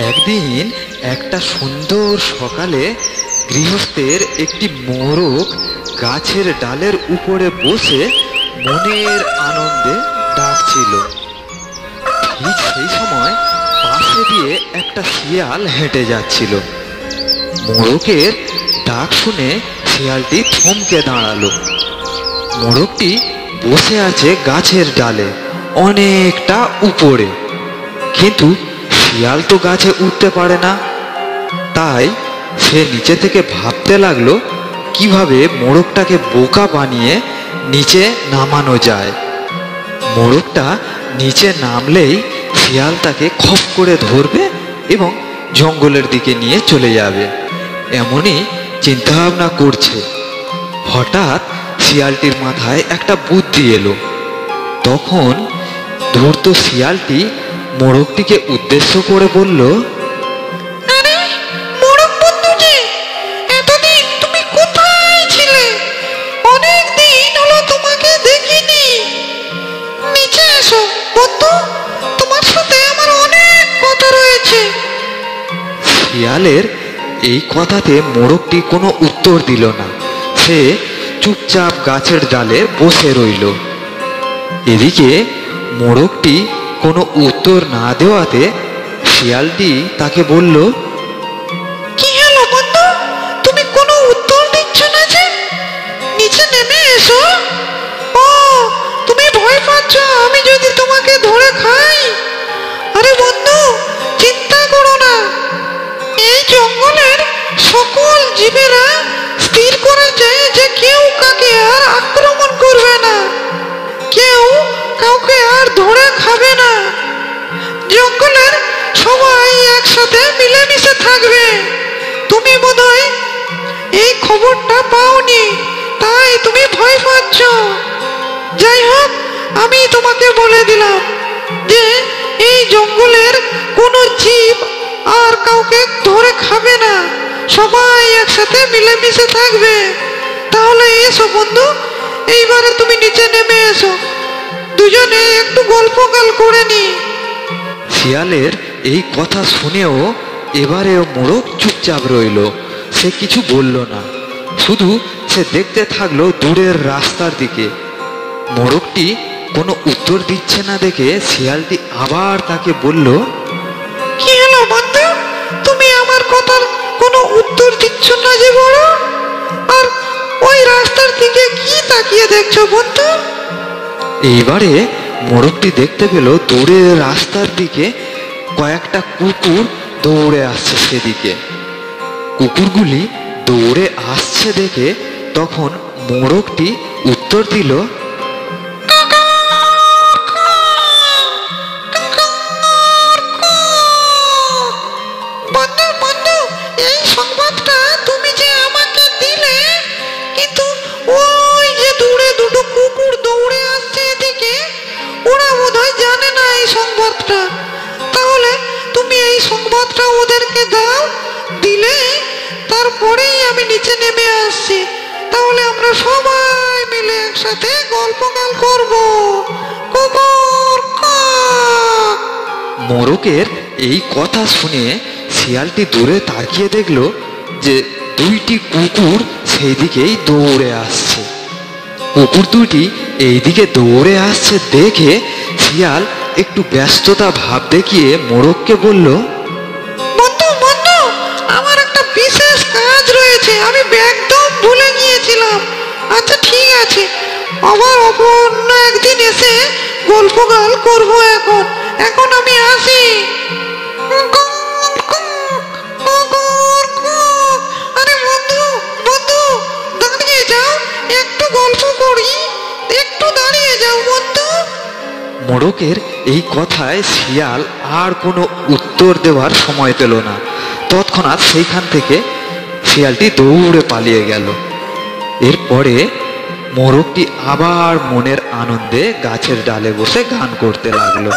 একদিন একটা সুন্দর সকালে গৃহস্থের একটি মোরগ গাছের ডালের উপরে বসে মনের আনন্দে ডাকছিল। ঠিক সেই সময় পাশে দিয়ে একটা শিয়াল হেঁটে যাচ্ছিল। মোরগের ডাক শুনে শিয়ালটি থমকে দাঁড়ালো। মোরগটি বসে আছে গাছের ডালে অনেকটা উপরে, কিন্তু শিয়াল তো গাছে উঠতে পারে না। তাই সে নিচে থেকে ভাবতে লাগলো কিভাবে মোরগটাকে বোকা বানিয়ে নিচে নামানো যায়। মোরগটা নিচে নামলেই শিয়াল তাকে খপ করে ধরবে এবং জঙ্গলের দিকে নিয়ে চলে যাবে, এমনই চিন্তাভাবনা করছে। হঠাৎ শিয়ালটির মাথায় একটা বুদ্ধি এলো। তখন ধূর্ত শিয়ালটি মোরগটিকে উদ্দেশ্য করে বলল, আরে মোরগ বন্ধুজি, এতদিন তুমি কোথায় ছিলে? অনেক দিন হলো তোমাকে দেখিনি। নিচে এসো বন্ধু, তোমার সাথে আমার অনেক কথা রয়েছে। শিয়ালের এই কথাতে মোরগটি কোনো উত্তর দিল না। সে চুপচাপ গাছের ডালে বসে রইল। এদিকে মোরগটি কোনো উত্তর না দেওয়াতে শিয়ালটি তাকে বলল, কি হলো বন্ধু, তুমি কোনো উত্তর দিচ্ছ না যে? নিচে নেমে এসো। ও, তুমি ভয় পাচ্ছ আমি যদি তোমাকে ধরে খাই? আরে বন্ধু, চিন্তা করো না। এই জঙ্গলের সকল জীবেরা স্থির করেছে যে কেউ কাকে আর আক্রমণ করবে না, কেউ কাউকে আর ধরে খাবে না। জঙ্গলের সবাই একসাথে মিলেমিশে থাকবে। তুমি বোধহয় এই খবরটা পাওনি, তাই তুমি ভয় পাচ্ছ। যাই হোক, আমি তোমাকে বলে দিলাম যে এই জঙ্গলের কোনো জীব আর কাউকে ধরে খাবে না, সবাই একসাথে মিলেমিশে থাকবে। তাহলে এসো বন্ধু, এইবারে তুমি নিচে নেমে এসো, দুজনে একটু গল্পকাল করে নি। শিয়ালের এই কথা শুনেও এবারেও মোরগ চুপচাপ রইল। সে কিছু বলল না, শুধু সে দেখতে থাকলো দূরের রাস্তার দিকে। মোরগটি কোনো উত্তর দিচ্ছে না দেখে শিয়ালটি আবার তাকে বলল, কি হলো বন্ধু, তুমি আমার কথার কোনো উত্তর দিচ্ছ না যে বড়? আর ওই রাস্তার দিকে কি তাকিয়ে দেখছো বন্ধু? এইবারে মোরগটি দেখতে পেল দূরের রাস্তার দিকে কয়েকটা কুকুর দৌড়ে আসছে সেদিকে। কুকুরগুলি দৌড়ে আসছে দেখে তখন মোরগটি উত্তর দিল, বন্ধু বন্ধু, এই সংবাদটা তুমি যে আমাকে দিলে, কিন্তু ওই যে দূরে দুটো কুকুর দৌড়ে আসছে এদিকে, ওরা বোধহয় জানে না এই সংবাদটা। তাহলে তুমি এই সংবাদটা ওদেরকে দাও, দিলে তারপরেই আমি নিচে নেমে আসছি। তাহলে আমরা সবাই মিলে একসাথে গল্পকাল করবো। কুকুর কক। মোরগের এই কথা শুনে শিয়ালটি দূরে তাকিয়ে দেখলো যে দুইটি কুকুর সেই দিকেই দৌড়ে আসছে। কুকুর দুটি এইদিকে দৌড়ে আসছে দেখে শিয়াল একটু ব্যস্ততা ভাব দেখিয়ে মোরগকে বলল, বন্ধু বন্ধু, আমার একটা বিশেষ কাজ রয়েছে, আমি একদম ভুলে গিয়েছিলাম। আচ্ছা ঠিক আছে, আবার অন্য একদিন এসে গল্পগাল করবো। এখন এখন আমি আসি। আরে বন্ধু বন্ধু, দাঁড়িয়ে যাও, একটু গল্প করি, একটু দাঁড়িয়ে যাও বন্ধু। মোরগের এই কথায় শিয়াল আর কোনো উত্তর দেওয়ার সময় পেল না। তৎক্ষণাৎ সেইখান থেকে শিয়ালটি দৌড়ে পালিয়ে গেল। এরপরে মোরগটি আবার মনের আনন্দে গাছের ডালে বসে গান করতে লাগলো।